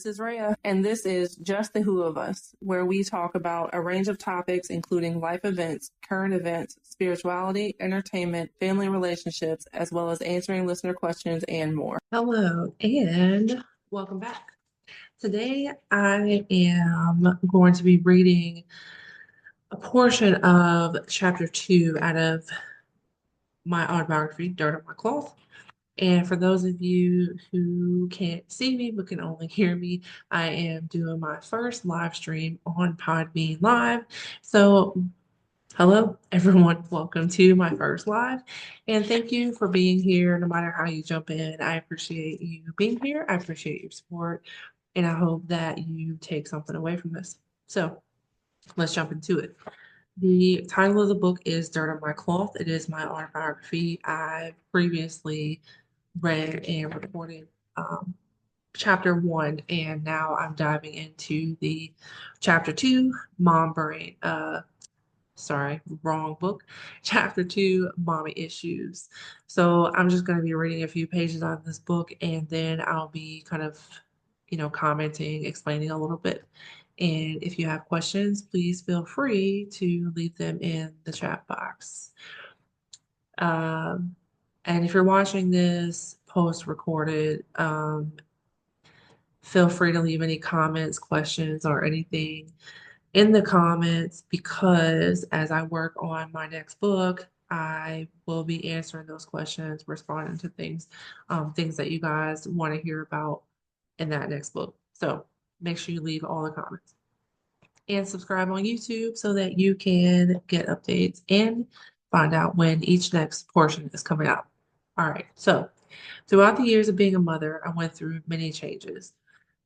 this is Rhea, and this is Just the Who of Us, where we talk about a range of topics including life events, current events, spirituality, entertainment, family relationships, as well as answering listener questions and more. Hello, and welcome back. Today I am going to be reading a portion of chapter 2 out of my autobiography, Dirt on My Cloth. And for those of you who can't see me but can only hear me, I am doing my first live stream on Podbean Live. So, hello, everyone. Welcome to my first live. And thank you for being here. No matter how you jump in, I appreciate you being here. I appreciate your support. And I hope that you take something away from this. So, let's jump into it. The title of the book is Dirt on My Cloth. It is my autobiography. I previously read and recorded chapter 1, and now I'm diving into the chapter 2, Mom Brain. Sorry, wrong book. Chapter 2, Mommy Issues. So I'm just going to be reading a few pages on this book, and then I'll be kind of, commenting, explaining a little bit. And if you have questions, please feel free to leave them in the chat box. And if you're watching this post-recorded, feel free to leave any comments, questions, or anything in the comments, because as I work on my next book, I will be answering those questions, responding to things that you guys want to hear about in that next book. So make sure you leave all the comments. And subscribe on YouTube so that you can get updates and find out when each next portion is coming out. All right, so throughout the years of being a mother, I went through many changes.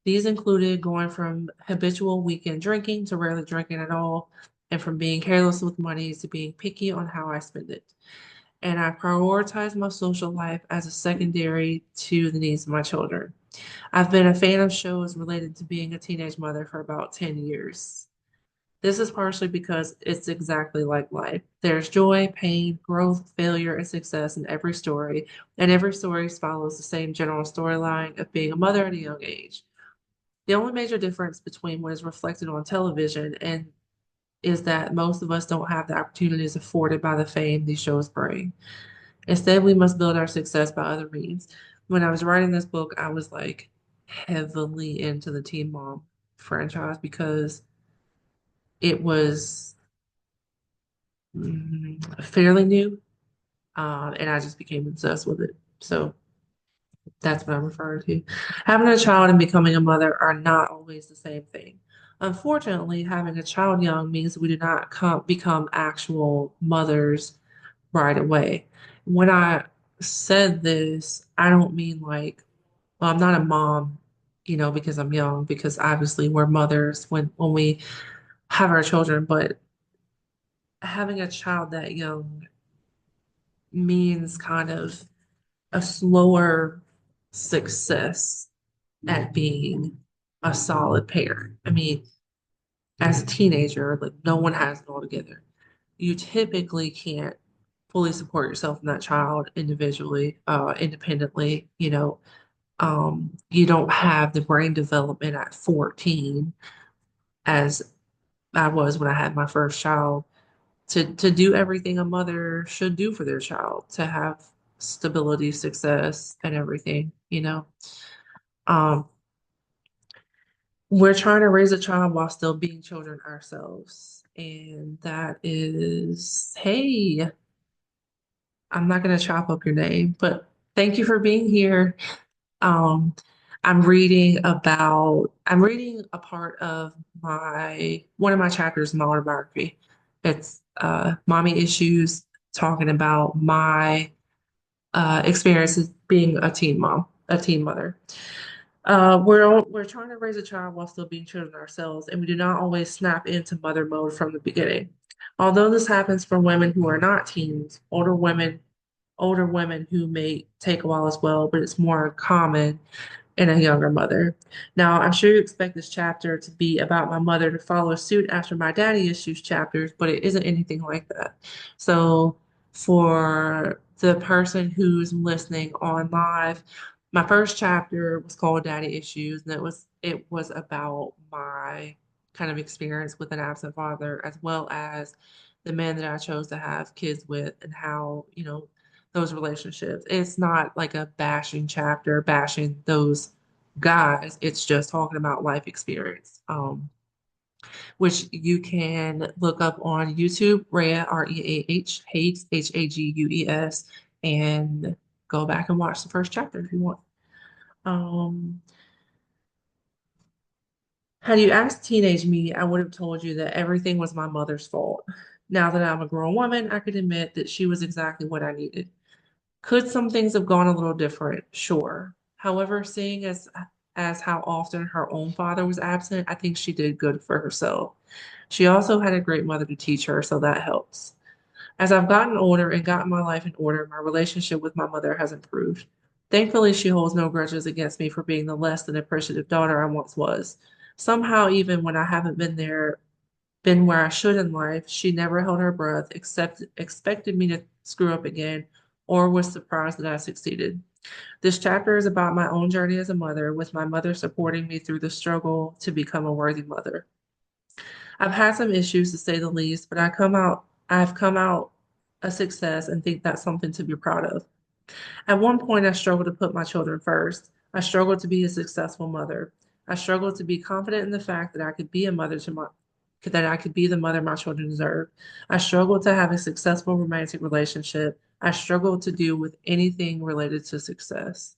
These included going from habitual weekend drinking to rarely drinking at all, and from being careless with money to being picky on how I spend it. And I prioritized my social life as a secondary to the needs of my children. I've been a fan of shows related to being a teenage mother for about 10 years. This is partially because it's exactly like life. There's joy, pain, growth, failure, and success in every story, and every story follows the same general storyline of being a mother at a young age. The only major difference between what is reflected on television and is that most of us don't have the opportunities afforded by the fame these shows bring. Instead, we must build our success by other means. When I was writing this book, I was like heavily into the Teen Mom franchise because it was fairly new, and I just became obsessed with it. So that's what I'm referring to. Having a child and becoming a mother are not always the same thing. Unfortunately, having a child young means we do not become actual mothers right away. When I said this, I don't mean like, well, I'm not a mom, because I'm young, because obviously we're mothers when we have our children, but having a child that young means kind of a slower success at being a solid parent. I mean, as a teenager, like no one has it all together. You typically can't fully support yourself and that child individually, independently. You don't have the brain development at 14 as I was when I had my first child to do everything a mother should do for their child, to have stability, success, and everything. Um, we're trying to raise a child while still being children ourselves. And that is, hey, I'm not going to chop up your name, but thank you for being here. Um, I'm reading a part of one of my chapters in my autobiography. It's Mommy Issues, talking about my experiences being a teen mother. We're trying to raise a child while still being children ourselves, and we do not always snap into mother mode from the beginning. Although this happens for women who are not teens, older women who may take a while as well, but it's more common in a younger mother. Now, I'm sure you expect this chapter to be about my mother to follow suit after my daddy issues chapters, but it isn't anything like that. So for the person who's listening on live, My first chapter was called Daddy Issues, and it was about my kind of experience with an absent father, as well as the man that I chose to have kids with, and how, those relationships. It's not like a bashing chapter, bashing those guys. It's just talking about life experience. Which you can look up on YouTube, Rhea, Reah, Hagues, Hagues, and go back and watch the first chapter if you want. Um, Had you asked teenage me, I would have told you that everything was my mother's fault. Now that I'm a grown woman, I could admit that she was exactly what I needed. Could some things have gone a little different? Sure. However, seeing as how often her own father was absent, I think she did good for herself. She also had a great mother to teach her, so that helps. As I've gotten older and gotten my life in order, my relationship with my mother has improved. Thankfully, she holds no grudges against me for being the less than appreciative daughter I once was. Somehow, even when I haven't been where I should in life, she never held her breath, except expected me to screw up again, or was surprised that I succeeded. This chapter is about my own journey as a mother, with my mother supporting me through the struggle to become a worthy mother. I've had some issues to say the least, but I've come out a success and think that's something to be proud of. At one point, I struggled to put my children first. I struggled to be a successful mother. I struggled to be confident in the fact that I could be a mother to my that I could be the mother my children deserve. I struggled to have a successful romantic relationship. I struggled to do with anything related to success.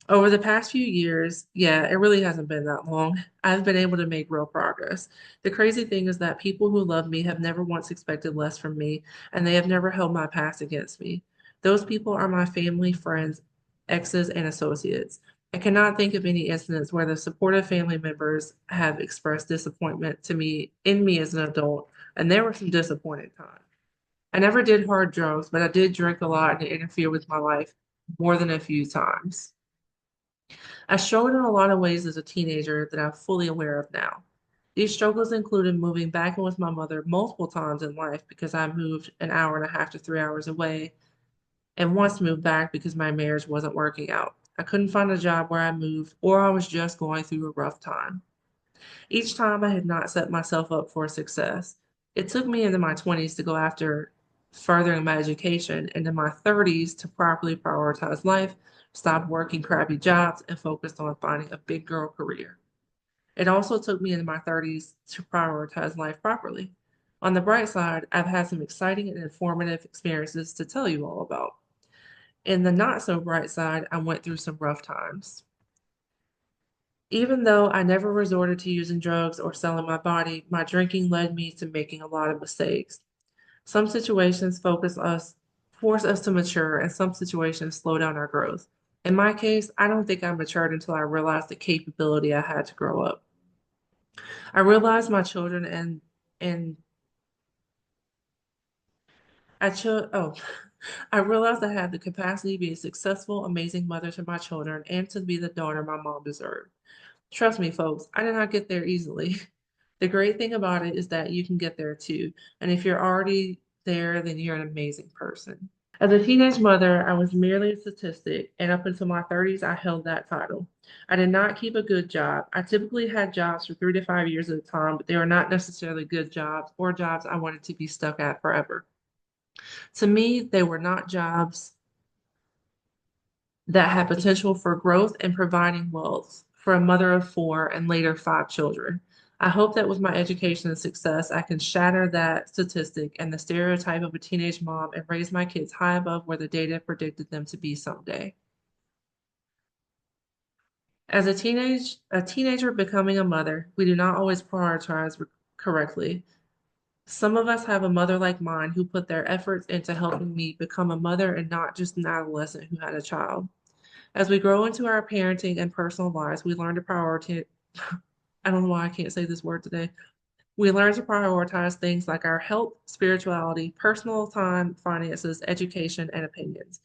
Over the past few years, yeah, it really hasn't been that long. I've been able to make real progress. The crazy thing is that people who love me have never once expected less from me, and they have never held my past against me. Those people are my family, friends, exes, and associates. I cannot think of any instance where the supportive family members have expressed disappointment to me in me as an adult, and there were some disappointing times. I never did hard drugs, but I did drink a lot and it interfered with my life more than a few times. I struggled in a lot of ways as a teenager that I'm fully aware of now. These struggles included moving back in with my mother multiple times in life because I moved an hour and a half to 3 hours away, and once moved back because my marriage wasn't working out. I couldn't find a job where I moved, or I was just going through a rough time. Each time I had not set myself up for success. It took me into my 20s to go after furthering my education, and in my 30s to properly prioritize life, stop working crappy jobs, and focused on finding a big girl career. It also took me into my 30s to prioritize life properly. On the bright side, I've had some exciting and informative experiences to tell you all about. In the not so bright side, I went through some rough times. Even though I never resorted to using drugs or selling my body, my drinking led me to making a lot of mistakes. Some situations force us to mature, and some situations slow down our growth. In my case, I don't think I matured until I realized the capability I had to grow up. I realized my children and I cho oh, I realized I had the capacity to be a successful, amazing mother to my children and to be the daughter my mom deserved. Trust me, folks, I did not get there easily. The great thing about it is that you can get there too. And if you're already there, then you're an amazing person. As a teenage mother, I was merely a statistic, and up until my 30s, I held that title. I did not keep a good job. I typically had jobs for 3 to 5 years at a time, but they were not necessarily good jobs or jobs I wanted to be stuck at forever. To me, they were not jobs that had potential for growth and providing wealth for a mother of four and later 5 children. I hope that with my education and success, I can shatter that statistic and the stereotype of a teenage mom and raise my kids high above where the data predicted them to be someday. As a teenager becoming a mother, we do not always prioritize correctly. Some of us have a mother like mine who put their efforts into helping me become a mother and not just an adolescent who had a child. As we grow into our parenting and personal lives, we learn to prioritize. I don't know why I can't say this word today. We learn to prioritize things like our health, spirituality, personal time, finances, education, and opinions.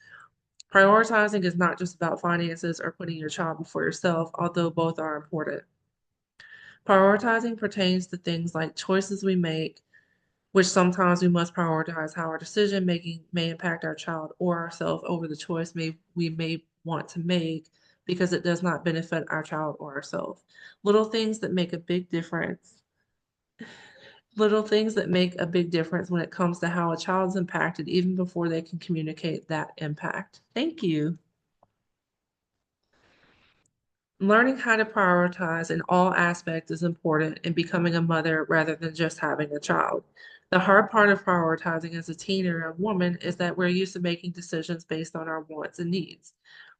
Prioritizing is not just about finances or putting your child before yourself, although both are important. Prioritizing pertains to things like choices we make, which sometimes we must prioritize how our decision making may impact our child or ourselves over the choice we may want to make because it does not benefit our child or ourselves. Little things that make a big difference. Little things that make a big difference when it comes to how a child's impacted, even before they can communicate that impact. Thank you. Learning how to prioritize in all aspects is important in becoming a mother rather than just having a child. The hard part of prioritizing as a teen or a woman is that we're used to making decisions based on our wants and needs.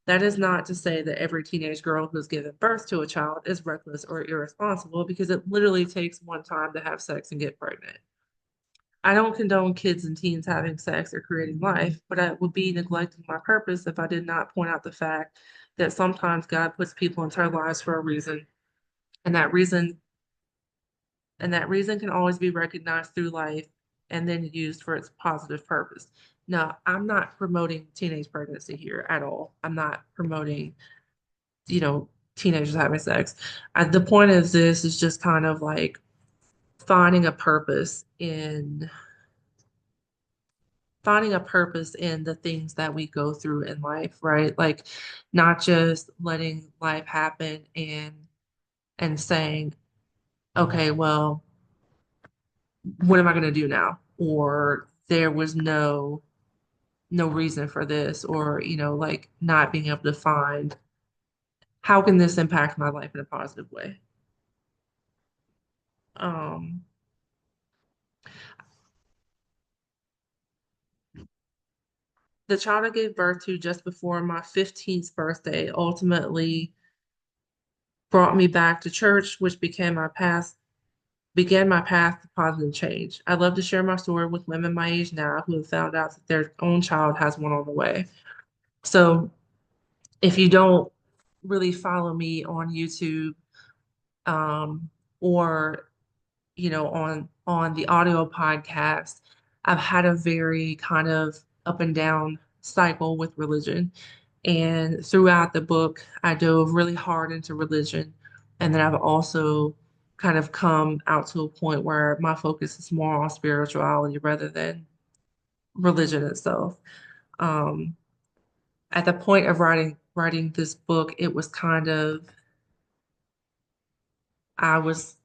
That is not to say that every teenage girl who's given birth to a child is reckless or irresponsible, because it literally takes one time to have sex and get pregnant. I don't condone kids and teens having sex or creating life, but I would be neglecting my purpose if I did not point out the fact that sometimes God puts people into our lives for a reason, and that reason can always be recognized through life and then used for its positive purpose. Now, I'm not promoting teenage pregnancy here at all. I'm not promoting, you know, teenagers having sex. The point of this is just kind of like finding a purpose in the things that we go through in life, right? Like not just letting life happen and saying, okay, well, what am I going to do now? Or there was no reason for this, or like not being able to find how can this impact my life in a positive way. Um, the child I gave birth to just before my 15th birthday ultimately brought me back to church, which began my path to positive change. I love to share my story with women my age now who have found out that their own child has one on the way. So if you don't really follow me on YouTube, or on the audio podcast, I've had a very kind of up and down cycle with religion. And throughout the book, I dove really hard into religion. And then I've also kind of come out to a point where my focus is more on spirituality rather than religion itself. Um, at the point of writing this book, it was kind of I was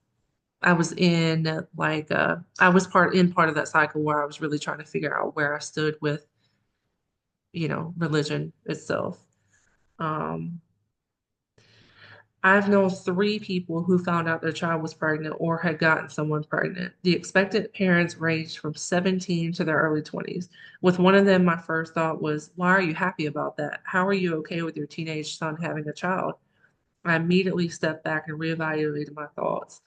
I was in like I was part of that cycle where I was really trying to figure out where I stood with, religion itself. Um, I've known three people who found out their child was pregnant or had gotten someone pregnant. The expectant parents ranged from 17 to their early 20s. With one of them, my first thought was, why are you happy about that? How are you okay with your teenage son having a child? I immediately stepped back and reevaluated my thoughts.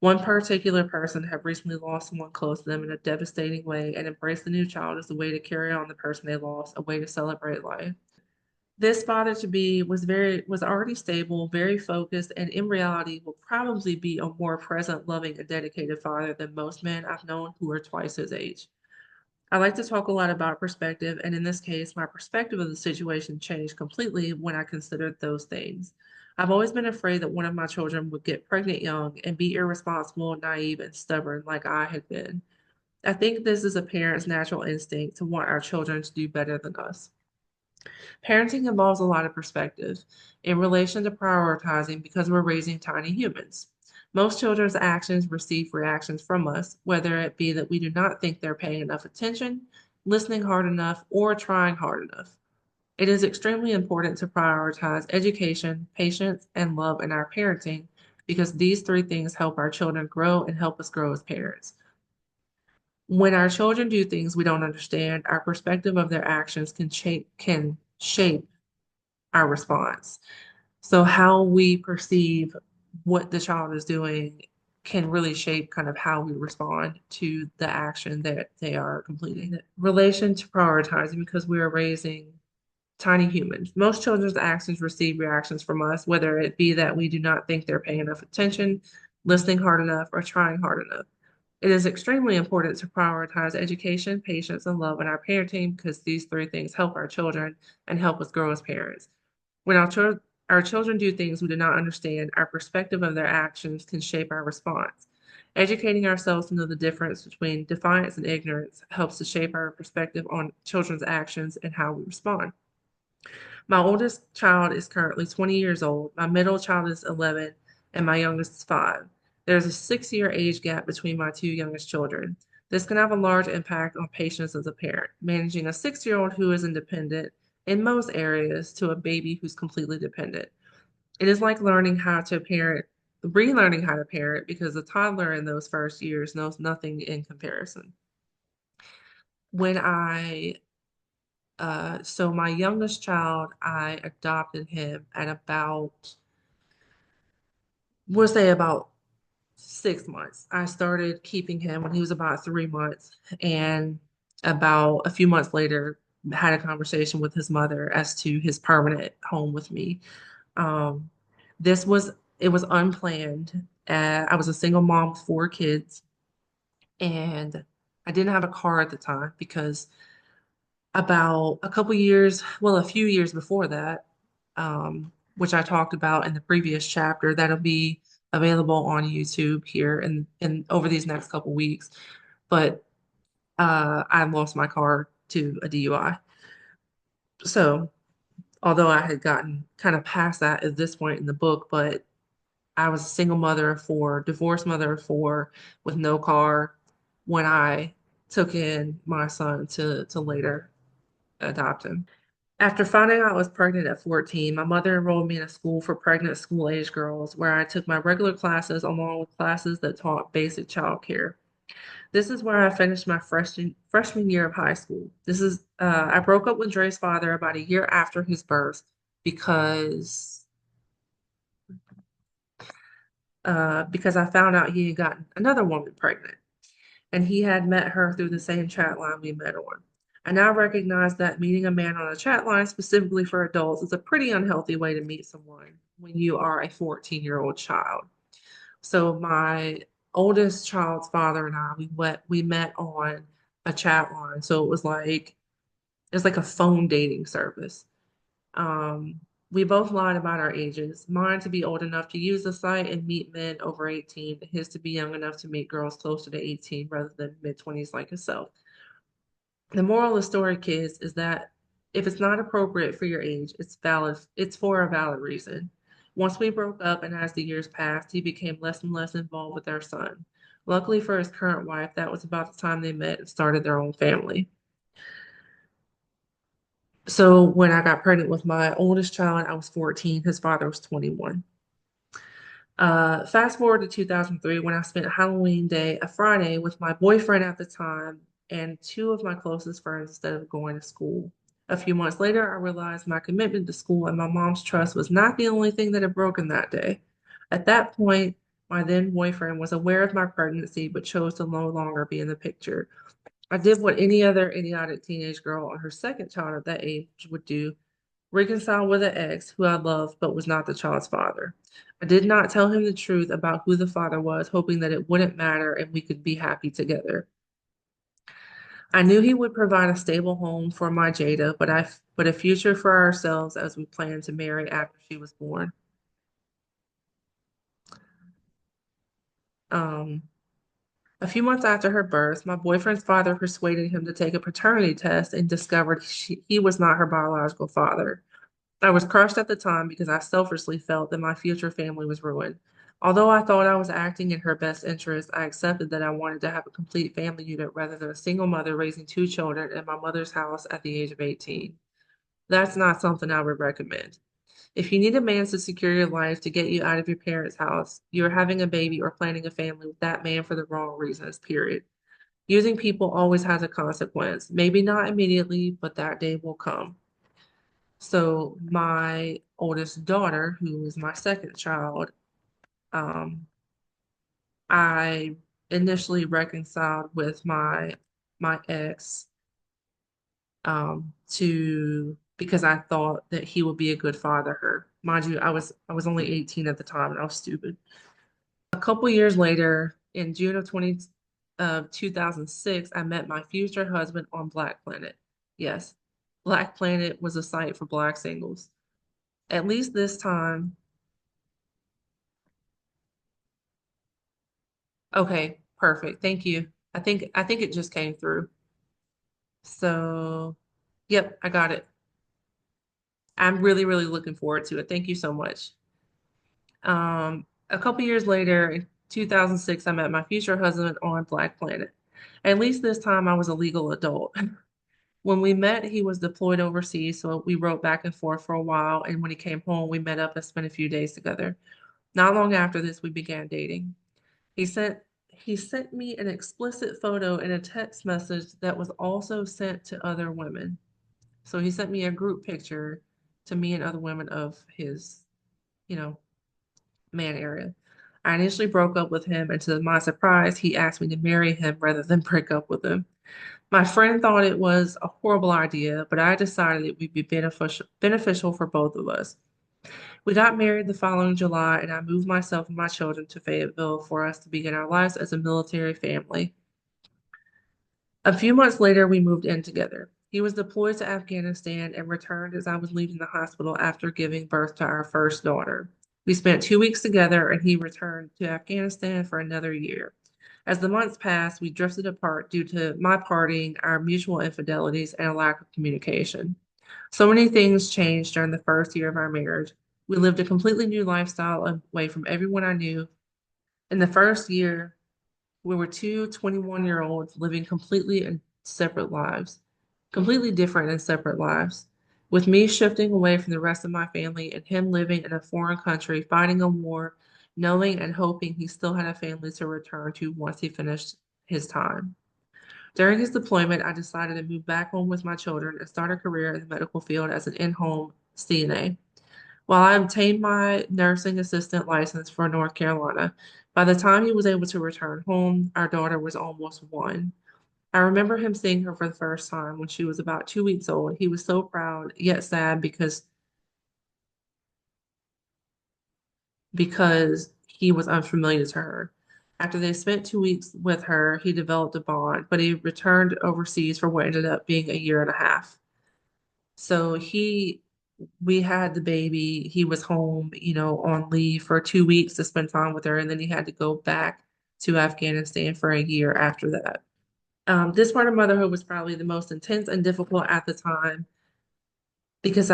One particular person had recently lost someone close to them in a devastating way and embraced the new child as a way to carry on the person they lost, a way to celebrate life. This father to be was already stable, very focused, and in reality will probably be a more present, loving, and dedicated father than most men I've known who are twice his age. I like to talk a lot about perspective, and in this case, my perspective of the situation changed completely when I considered those things. I've always been afraid that one of my children would get pregnant young and be irresponsible, naive, and stubborn like I had been. I think this is a parent's natural instinct to want our children to do better than us. Parenting involves a lot of perspective in relation to prioritizing because we're raising tiny humans. Most children's actions receive reactions from us, whether it be that we do not think they're paying enough attention, listening hard enough, or trying hard enough. It is extremely important to prioritize education, patience, and love in our parenting because these three things help our children grow and help us grow as parents. When our children do things we don't understand, our perspective of their actions can shape our response. So how we perceive what the child is doing can really shape kind of how we respond to the action that they are completing. In relation to prioritizing, because we are raising tiny humans. Most children's actions receive reactions from us, whether it be that we do not think they're paying enough attention, listening hard enough, or trying hard enough. It is extremely important to prioritize education, patience, and love in our parenting because these three things help our children and help us grow as parents. When our children do things we do not understand, our perspective of their actions can shape our response. Educating ourselves to know the difference between defiance and ignorance helps to shape our perspective on children's actions and how we respond. My oldest child is currently 20 years old. My middle child is 11, and my youngest is 5. There's a 6-year age gap between my two youngest children. This can have a large impact on patience as a parent, managing a 6-year-old who is independent in most areas to a baby who's completely dependent. It is like relearning how to parent, because a toddler in those first years knows nothing in comparison. When I So my youngest child, I adopted him at we'll say about 6 months. I started keeping him when he was about 3 months, and about a few months later, had a conversation with his mother as to his permanent home with me. Um, this was it was unplanned. I was a single mom with 4 kids, and I didn't have a car at the time because about a few years before that, which I talked about in the previous chapter, that'll be available on YouTube here and over these next couple weeks. But I lost my car to a DUI. So although I had gotten kind of past that at this point in the book, but I was a single mother of 4, divorced mother of 4, with no car when I took in my son to later adopt him. After finding out I was pregnant at 14, my mother enrolled me in a school for pregnant school-age girls where I took my regular classes along with classes that taught basic child care. This is where I finished my freshman year of high school. I broke up with Dre's father about a year after his birth because because I found out he had gotten another woman pregnant, and he had met her through the same chat line we met on. I now recognize that meeting a man on a chat line specifically for adults is a pretty unhealthy way to meet someone when you are a 14-year-old child. So my oldest child's father and we met on a chat line. So it was like a phone dating service. Um, we both lied about our ages. Mine to be old enough to use the site and meet men over 18, his to be young enough to meet girls closer to 18 rather than mid-20s like himself. The moral of the story, kids, is that if it's not appropriate for your age, it's for a valid reason. Once we broke up and as the years passed, he became less and less involved with our son. Luckily for his current wife, that was about the time they met and started their own family. So when I got pregnant with my oldest child, I was 14. His father was 21. Fast forward to 2003 when I spent Halloween Day, a Friday, with my boyfriend at the time and 2 of my closest friends instead of going to school. A few months later, I realized my commitment to school and my mom's trust was not the only thing that had broken that day. At that point, my then boyfriend was aware of my pregnancy but chose to no longer be in the picture. I did what any other idiotic teenage girl on her second child at that age would do: reconcile with an ex who I loved but was not the child's father. I did not tell him the truth about who the father was, hoping that it wouldn't matter and we could be happy together. I knew he would provide a stable home for my Jada, but a future for ourselves as we planned to marry after she was born. Um, a few months after her birth, my boyfriend's father persuaded him to take a paternity test and discovered he was not her biological father. I was crushed at the time because I selfishly felt that my future family was ruined. Although I thought I was acting in her best interest, I accepted that I wanted to have a complete family unit rather than a single mother raising 2 children in my mother's house at the age of 18. That's not something I would recommend. If you need a man to secure your life to get you out of your parents' house, you're having a baby or planning a family with that man for the wrong reasons, period. Using people always has a consequence. Maybe not immediately, but that day will come. So my oldest daughter, who is my second child, um, I initially reconciled with my ex, to because I thought that he would be a good father to her. Mind you, I was only 18 at the time and I was stupid. A couple years later, in June of 2006, I met my future husband on Black Planet. Yes, Black Planet was a site for Black singles. At least this time. Okay, perfect. Thank you. I think it just came through. So, yep, I got it. I'm really, really looking forward to it. Thank you so much. A couple years later, in 2006, I met my future husband on Black Planet. At least this time I was a legal adult. When we met, he was deployed overseas, so we wrote back and forth for a while. And when he came home, we met up and spent a few days together. Not long after this, we began dating. He sent he sent me an explicit photo in a text message that was also sent to other women. So he sent me a group picture to me and other women of his, you know, man area. I initially broke up with him, and to my surprise, he asked me to marry him rather than break up with him. My friend thought it was a horrible idea, but I decided it would be beneficial for both of us. We got married the following July, and I moved myself and my children to Fayetteville for us to begin our lives as a military family. A few months later, we moved in together. He was deployed to Afghanistan and returned as I was leaving the hospital after giving birth to our first daughter. We spent 2 weeks together, and he returned to Afghanistan for another year. As the months passed, we drifted apart due to my partying, our mutual infidelities, and a lack of communication. So many things changed during the first year of our marriage. We lived a completely new lifestyle away from everyone I knew. In the first year, we were two 21-year-olds living completely in separate lives, completely different and separate lives. With me shifting away from the rest of my family and him living in a foreign country, fighting a war, knowing and hoping he still had a family to return to once he finished his time. During his deployment, I decided to move back home with my children and start a career in the medical field as an in-home CNA. While I obtained my nursing assistant license for North Carolina, by the time he was able to return home, our daughter was almost 1. I remember him seeing her for the first time when she was about 2 weeks old. He was so proud, yet sad because he was unfamiliar to her. After they spent 2 weeks with her, he developed a bond, but he returned overseas for what ended up being a year and a half. So we had the baby. He was home, on leave for 2 weeks to spend time with her, and then he had to go back to Afghanistan for a year after that. This part of motherhood was probably the most intense and difficult at the time because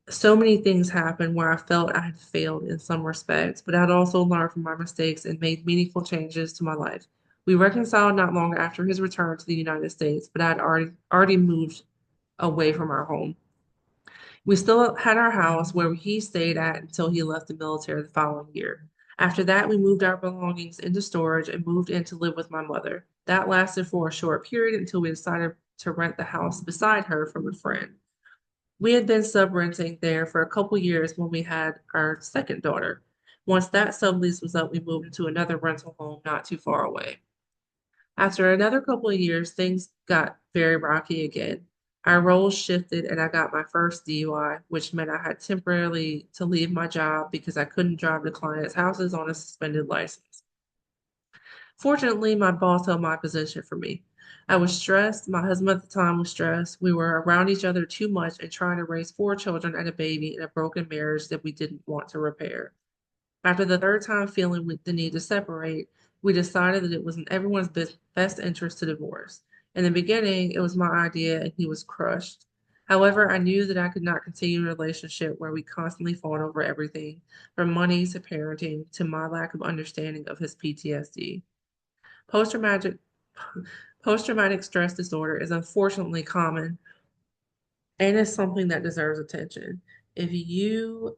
so many things happened where I felt I had failed in some respects, but I'd also learned from my mistakes and made meaningful changes to my life. We reconciled not long after his return to the United States, but I'd already moved away from our home. We still had our house where he stayed at until he left the military the following year. After that, we moved our belongings into storage and moved in to live with my mother. That lasted for a short period until we decided to rent the house beside her from a friend. We had been sub-renting there for a couple years when we had our second daughter. Once that sublease was up, we moved into another rental home not too far away. After another couple of years, things got very rocky again. Our roles shifted and I got my first DUI, which meant I had temporarily to leave my job because I couldn't drive to clients' houses on a suspended license. Fortunately, my boss held my position for me. I was stressed. My husband at the time was stressed. We were around each other too much and trying to raise 4 children and a baby in a broken marriage that we didn't want to repair. After the third time feeling the need to separate, we decided that it was in everyone's best interest to divorce. In the beginning, it was my idea and he was crushed. However, I knew that I could not continue a relationship where we constantly fought over everything, from money to parenting to my lack of understanding of his PTSD. Post-traumatic post-traumatic stress disorder is unfortunately common and is something that deserves attention. If you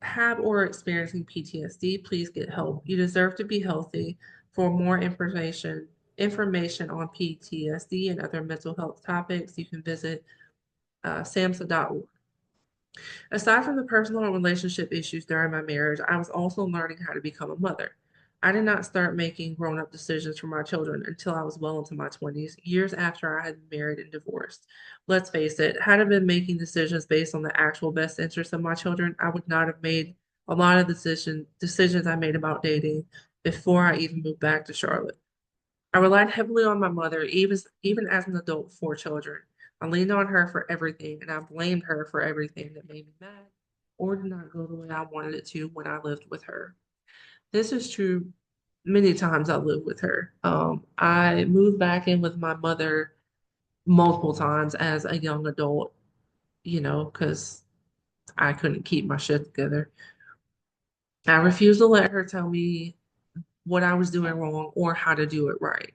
have or are experiencing PTSD, please get help. You deserve to be healthy. For more information on PTSD and other mental health topics, you can visit samhsa.org. Aside from the personal and relationship issues during my marriage, I was also learning how to become a mother. I did not start making grown up decisions for my children until I was well into my 20s, years after I had been married and divorced. Let's face it, had I been making decisions based on the actual best interests of my children, I would not have made a lot of decisions I made about dating before I even moved back to Charlotte. I relied heavily on my mother, even as an adult with 4 children. I leaned on her for everything, and I blamed her for everything that made me mad or did not go the way I wanted it to when I lived with her. This is true many times I lived with her. I moved back in with my mother multiple times as a young adult, because I couldn't keep my shit together. I refused to let her tell me what I was doing wrong or how to do it right.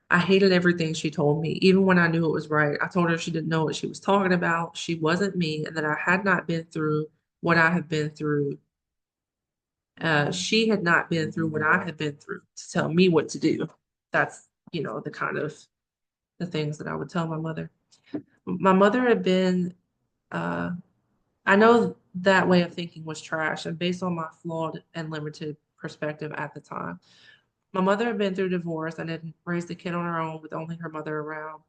I hated everything she told me, even when I knew it was right. I told her she didn't know what she was talking about. She wasn't me, and that I had not been through what I had been through. She had not been through what I had been through to tell me what to do. That's, the kind of the things that I would tell my mother. My mother had been, uh, I know that way of thinking was trash, and based on my flawed and limited perspective at the time. My mother had been through divorce and had raised a kid on her own with only her mother around.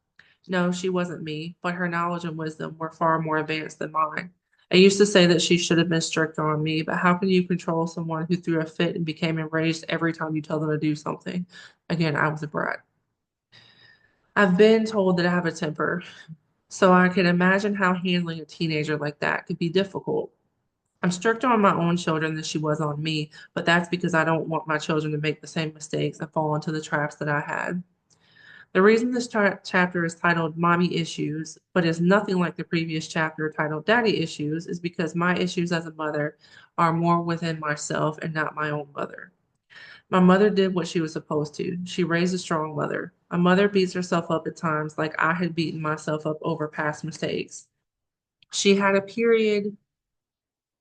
No, she wasn't me, but her knowledge and wisdom were far more advanced than mine. I used to say that she should have been stricter on me, but how can you control someone who threw a fit and became enraged every time you tell them to do something? Again, I was a brat. I've been told that I have a temper, so I can imagine how handling a teenager like that could be difficult. I'm stricter on my own children than she was on me, but that's because I don't want my children to make the same mistakes and fall into the traps that I had. The reason this chapter is titled Mommy Issues, but is nothing like the previous chapter titled Daddy Issues, is because my issues as a mother are more within myself and not my own mother. My mother did what she was supposed to. She raised a strong mother. A mother beats herself up at times like I had beaten myself up over past mistakes. She had a period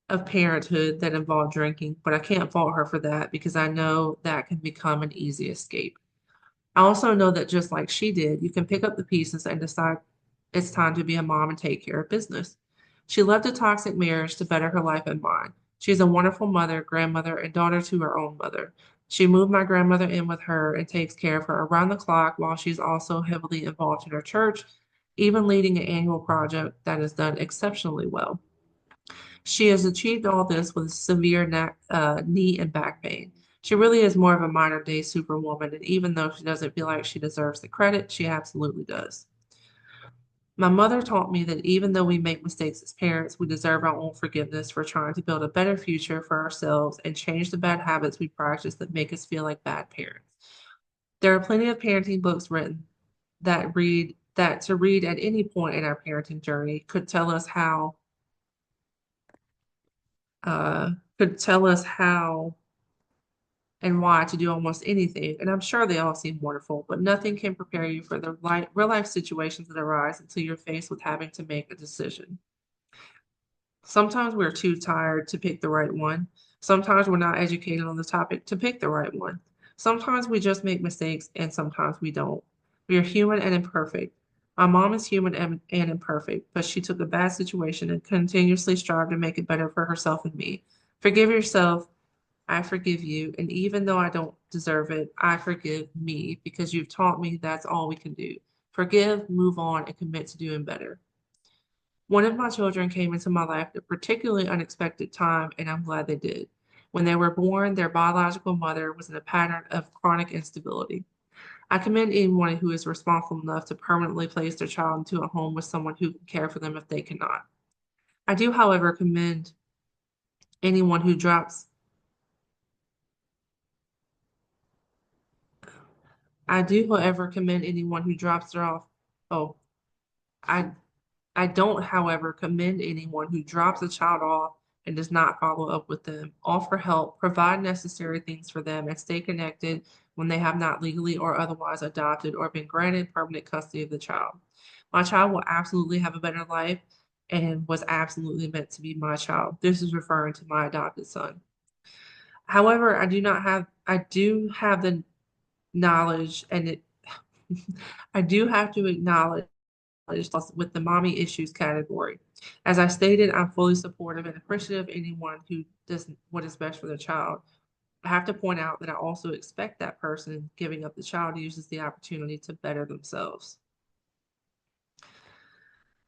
of parenthood that involved drinking, but I can't fault her for that because I know that can become an easy escape. I also know that just like she did, you can pick up the pieces and decide it's time to be a mom and take care of business. She left a toxic marriage to better her life and mine. She's a wonderful mother, grandmother, and daughter to her own mother. She moved my grandmother in with her and takes care of her around the clock while she's also heavily involved in her church, even leading an annual project that is done exceptionally well. She has achieved all this with severe knee and back pain. She really is more of a modern day superwoman, and even though she doesn't feel like she deserves the credit, she absolutely does. My mother taught me that even though we make mistakes as parents, we deserve our own forgiveness for trying to build a better future for ourselves and change the bad habits we practice that make us feel like bad parents. There are plenty of parenting books written that to read at any point in our parenting journey uh, could tell us how and why to do almost anything. And I'm sure they all seem wonderful, but nothing can prepare you for the real life situations that arise until you're faced with having to make a decision. Sometimes we're too tired to pick the right one. Sometimes we're not educated on the topic to pick the right one. Sometimes we just make mistakes and sometimes we don't. We are human and imperfect. My mom is human and imperfect, but she took a bad situation and continuously strived to make it better for herself and me. Forgive yourself. I forgive you. And even though I don't deserve it, I forgive me because you've taught me that's all we can do. Forgive, move on, and commit to doing better. One of my children came into my life at a particularly unexpected time, and I'm glad they did. When they were born, their biological mother was in a pattern of chronic instability. I commend anyone who is responsible enough to permanently place their child into a home with someone who can care for them if they cannot. I do, however, commend anyone who drops I do, however, commend anyone who drops her off. Oh, I I don't, however, commend anyone who drops a child off and does not follow up with them, offer help, provide necessary things for them, and stay connected when they have not legally or otherwise adopted or been granted permanent custody of the child. My child will absolutely have a better life and was absolutely meant to be my child. This is referring to my adopted son. However, I do have the knowledge and it I do have to acknowledge with the mommy issues category. As I stated, I'm fully supportive and appreciative of anyone who does what is best for their child. I have to point out that I also expect that person giving up the child uses the opportunity to better themselves.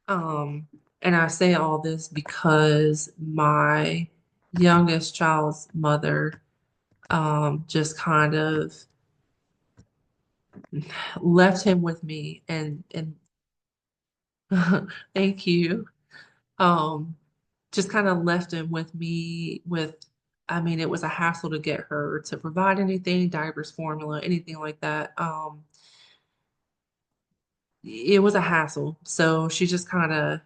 Um, and I say all this because my youngest child's mother just kind of left him with me and thank you. Um, just kind of left him with me with, I mean, it was a hassle to get her to provide anything, diapers, formula, anything like that. It was a hassle. So she just kind of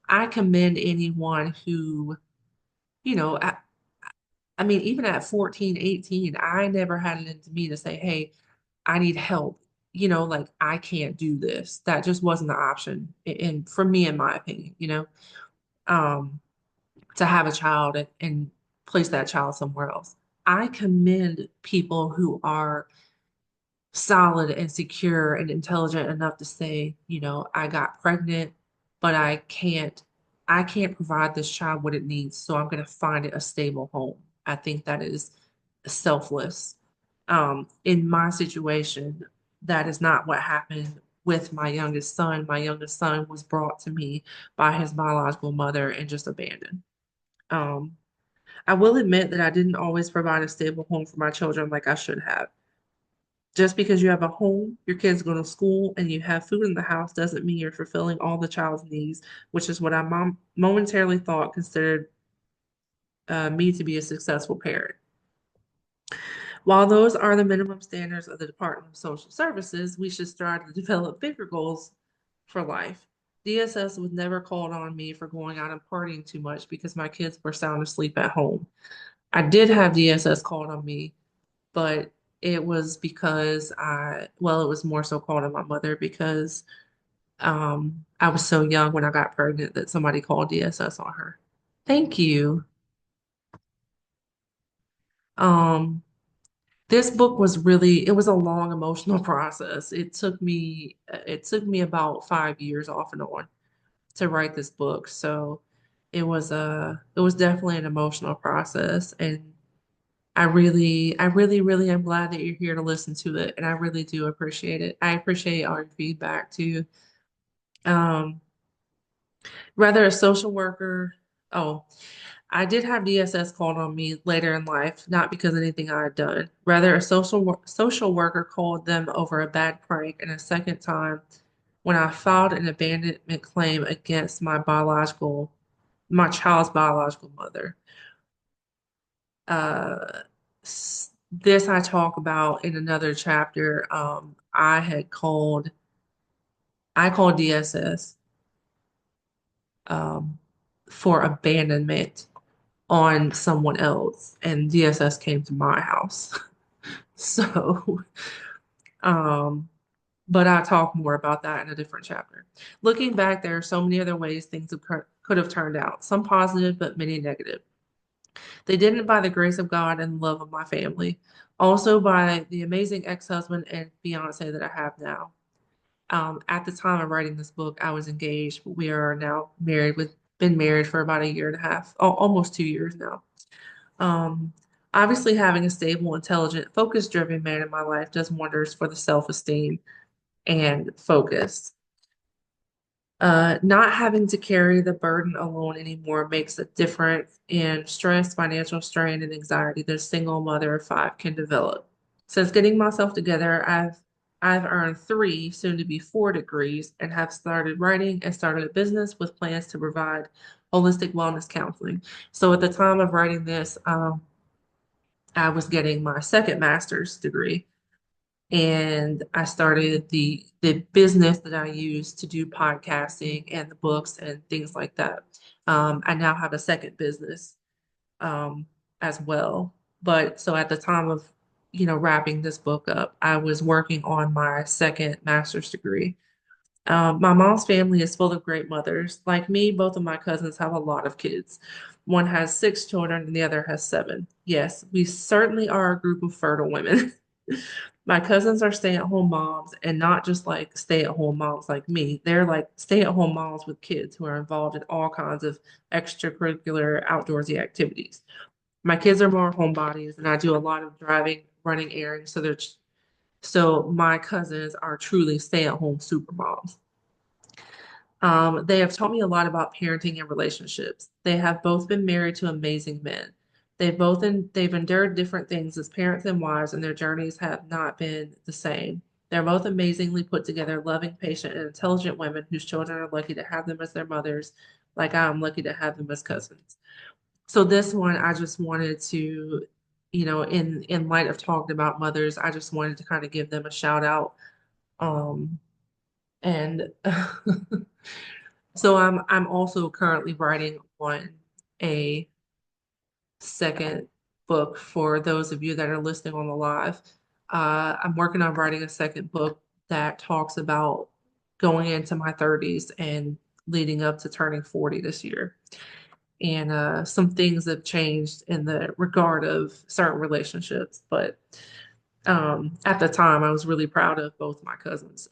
I commend anyone who, you know, I mean, even at 14, 18, I never had it into me to say, hey, I need help. Like I can't do this. That just wasn't the option. And for me, in my opinion, um, to have a child and place that child somewhere else. I commend people who are solid and secure and intelligent enough to say, I got pregnant, but I can't provide this child what it needs, so I'm going to find it a stable home. I think that is selfless. In my situation, that is not what happened with my youngest son. My youngest son was brought to me by his biological mother and just abandoned. Um, I will admit that I didn't always provide a stable home for my children like I should have. Just because you have a home, your kids go to school, and you have food in the house doesn't mean you're fulfilling all the child's needs, which is what I momentarily thought considered me to be a successful parent. While those are the minimum standards of the Department of Social Services, we should strive to develop bigger goals for life. DSS was never called on me for going out and partying too much because my kids were sound asleep at home. I did have DSS called on me, but it was because it was more so called on my mother because I was so young when I got pregnant that somebody called DSS on her. Thank you. Um, this book was it was a long emotional process. It took me about 5 years off and on to write this book. So it was definitely an emotional process. And I really am glad that you're here to listen to it. And I really do appreciate it. I appreciate all your feedback too. Um, Rather a social worker. Oh, I did have DSS called on me later in life, not because of anything I had done. Rather, a social worker called them over a bad prank, and a second time when I filed an abandonment claim against my child's biological mother. Uh, this I talk about in another chapter. I called DSS um, for abandonment on someone else, and DSS came to my house. So, um, but I'll talk more about that in a different chapter. Looking back, there are so many other ways things could have turned out, some positive, but many negative. They didn't by the grace of God and the love of my family, also by the amazing ex-husband and fiance that I have now. At the time of writing this book, I was engaged, but we are now married been married for about a year and a half, almost 2 years now. Um, Obviously, having a stable, intelligent, focus-driven man in my life does wonders for the self-esteem and focus. Not having to carry the burden alone anymore makes a difference in stress, financial strain, and anxiety that a single mother of five can develop. Since getting myself together, I've earned 3, soon to be 4 degrees, and have started writing and started a business with plans to provide holistic wellness counseling. So at the time of writing this, I was getting my second master's degree, and I started the business that I use to do podcasting and the books and things like that. I now have a second business um, as well. But so at the time of wrapping this book up, I was working on my second master's degree. My mom's family is full of great mothers. Like me, both of my cousins have a lot of kids. One has 6 children and the other has 7. Yes, we certainly are a group of fertile women. My cousins are stay-at-home moms, and not just like stay-at-home moms like me. They're like stay-at-home moms with kids who are involved in all kinds of extracurricular outdoorsy activities. My kids are more homebodies, and I do a lot of driving, running errands. So my cousins are truly stay-at-home super moms. They have taught me a lot about parenting and relationships. They have both been married to amazing men. They've endured different things as parents and wives, and their journeys have not been the same. They're both amazingly put together, loving, patient, and intelligent women whose children are lucky to have them as their mothers, like I'm lucky to have them as cousins. So this one, I just wanted to, in light of talking about mothers, I just wanted to kind of give them a shout out. And So I'm also currently writing on a second book for those of you that are listening on the live. I'm working on writing a second book that talks about going into my 30s and leading up to turning 40 this year. And some things have changed in the regard of certain relationships. But at the time, I was really proud of both my cousins.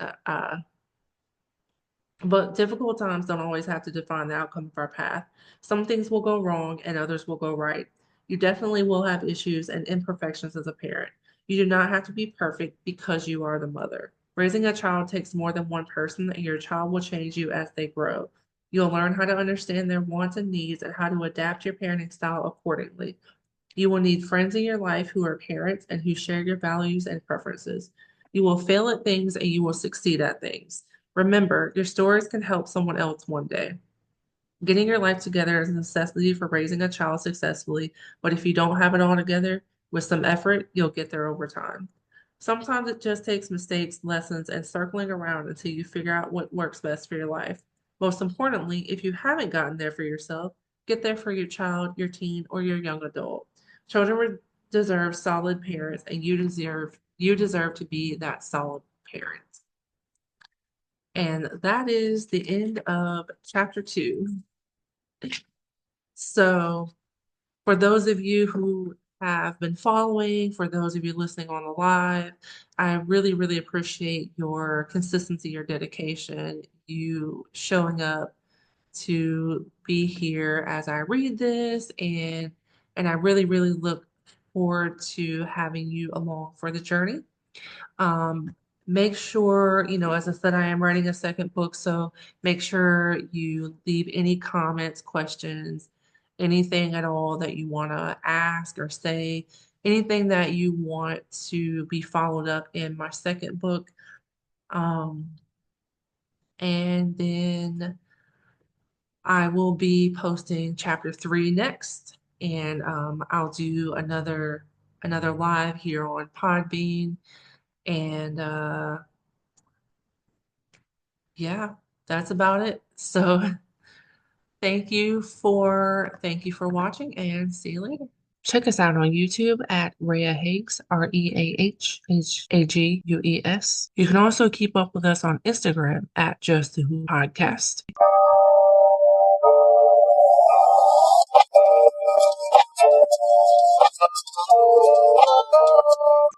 But difficult times don't always have to define the outcome of our path. Some things will go wrong and others will go right. You definitely will have issues and imperfections as a parent. You do not have to be perfect because you are the mother. Raising a child takes more than one person, and your child will change you as they grow. You'll learn how to understand their wants and needs and how to adapt your parenting style accordingly. You will need friends in your life who are parents and who share your values and preferences. You will fail at things and you will succeed at things. Remember, your stories can help someone else one day. Getting your life together is a necessity for raising a child successfully, but if you don't have it all together, with some effort, you'll get there over time. Sometimes it just takes mistakes, lessons, and circling around until you figure out what works best for your life. Most importantly, if you haven't gotten there for yourself, get there for your child, your teen, or your young adult. Children deserve solid parents, and you deserve to be that solid parent. And that is the end of chapter 2. So, for those of you who have been following, for those of you listening on the live, I really, really appreciate your consistency, your dedication, you showing up to be here as I read this, and I really, really look forward to having you along for the journey. Make sure, as I said, I am writing a second book, so make sure you leave any comments, questions, anything at all that you want to ask or say, anything that you want to be followed up in my second book. Um, and then I will be posting chapter 3 next, and I'll do another live here on Podbean, and yeah, that's about it. So thank you for watching and see you later. Check us out on YouTube at Rhea Higgs, ReaHagues. You can also keep up with us on Instagram at Ch2 Podcast.